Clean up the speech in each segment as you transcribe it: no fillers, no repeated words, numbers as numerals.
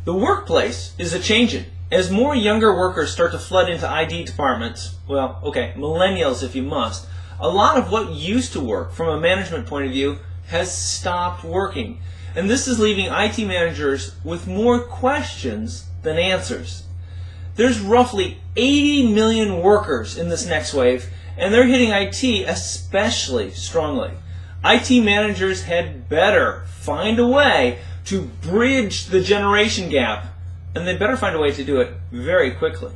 The workplace is a-changin'. As more younger workers start to flood into IT departments, well, okay, millennials if you must, a lot of what used to work from a management point of view has stopped working. And this is leaving IT managers with more questions than answers. There's roughly 80 million workers in this next wave, and they're hitting IT especially strongly. IT managers had better find a way to bridge the generation gap, and they better find a way to do it very quickly.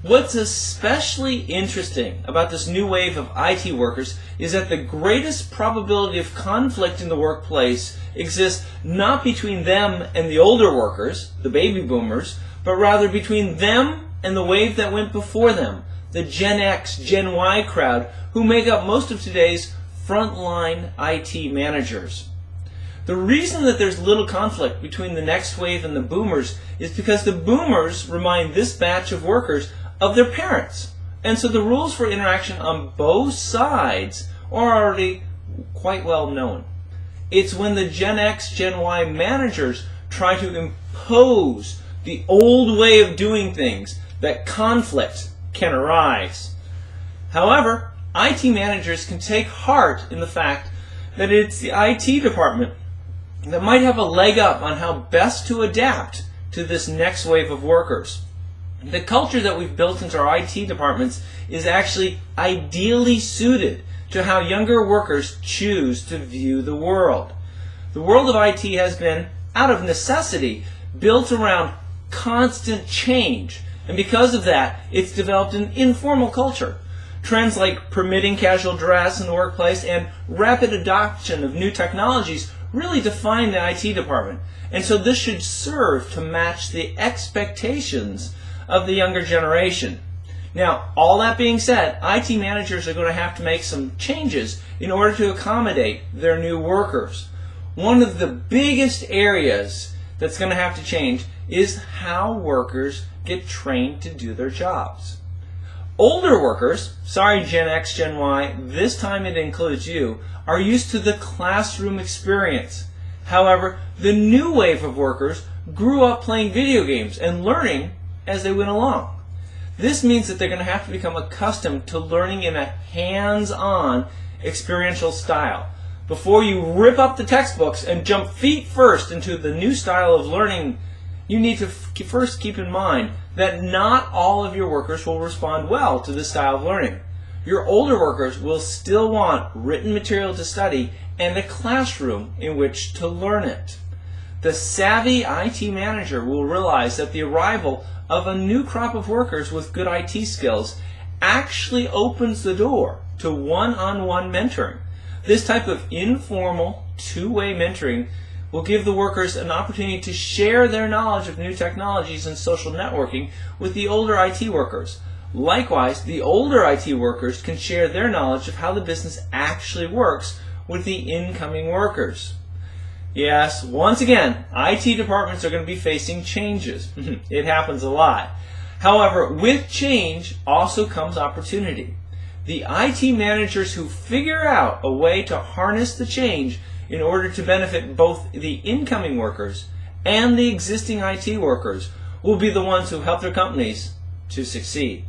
What's especially interesting about this new wave of IT workers is that the greatest probability of conflict in the workplace exists not between them and the older workers, the baby boomers, but rather between them and the wave that went before them, the Gen X, Gen Y crowd, who make up most of today's frontline IT managers. The reason that there's little conflict between the next wave and the boomers is because the boomers remind this batch of workers of their parents. And so the rules for interaction on both sides are already quite well known. It's when the Gen X, Gen Y managers try to impose the old way of doing things that conflict can arise. However, IT managers can take heart in the fact that it's the IT department that might have a leg up on how best to adapt to this next wave of workers. The culture that we've built into our IT departments is actually ideally suited to how younger workers choose to view the world. The world of IT has been, out of necessity, built around constant change, and because of that, it's developed an informal culture. Trends like permitting casual dress in the workplace and rapid adoption of new technologies really define the IT department, and so this should serve to match the expectations of the younger generation. Now, all that being said, IT managers are going to have to make some changes in order to accommodate their new workers. One of the biggest areas that's going to have to change is how workers get trained to do their jobs. Older workers, sorry Gen X, Gen Y, this time it includes you, are used to the classroom experience. However, the new wave of workers grew up playing video games and learning as they went along. This means that they're going to have to become accustomed to learning in a hands-on experiential style. Before you rip up the textbooks and jump feet first into the new style of learning, you need to first keep in mind that not all of your workers will respond well to this style of learning. Your older workers will still want written material to study and a classroom in which to learn it. The savvy IT manager will realize that the arrival of a new crop of workers with good IT skills actually opens the door to one-on-one mentoring. This type of informal, two-way mentoring will give the workers an opportunity to share their knowledge of new technologies and social networking with the older IT workers. Likewise, the older IT workers can share their knowledge of how the business actually works with the incoming workers. Yes, once again, IT departments are going to be facing changes. It happens a lot. However, with change also comes opportunity. The IT managers who figure out a way to harness the change in order to benefit both the incoming workers and the existing IT workers will be the ones who help their companies to succeed.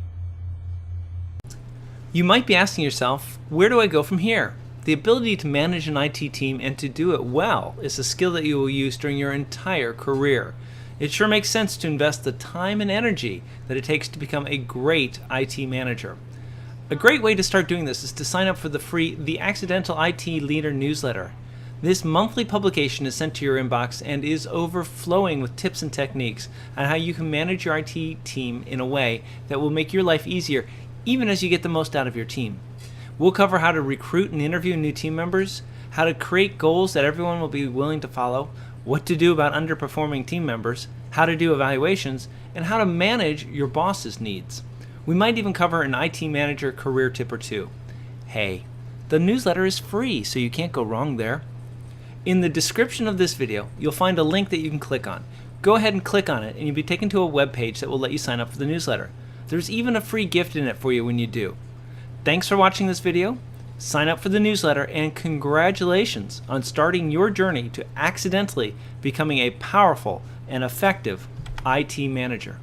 You might be asking yourself, where do I go from here? The ability to manage an IT team and to do it well is a skill that you will use during your entire career. It sure makes sense to invest the time and energy that it takes to become a great IT manager. A great way to start doing this is to sign up for the free The Accidental IT Leader newsletter. This monthly publication is sent to your inbox and is overflowing with tips and techniques on how you can manage your IT team in a way that will make your life easier even as you get the most out of your team. We'll cover how to recruit and interview new team members, how to create goals that everyone will be willing to follow, what to do about underperforming team members, how to do evaluations, and how to manage your boss's needs. We might even cover an IT manager career tip or two. Hey, the newsletter is free, so you can't go wrong there. In the description of this video, you'll find a link that you can click on. Go ahead and click on it, and you'll be taken to a web page that will let you sign up for the newsletter. There's even a free gift in it for you when you do. Thanks for watching this video. Sign up for the newsletter, and congratulations on starting your journey to accidentally becoming a powerful and effective IT manager.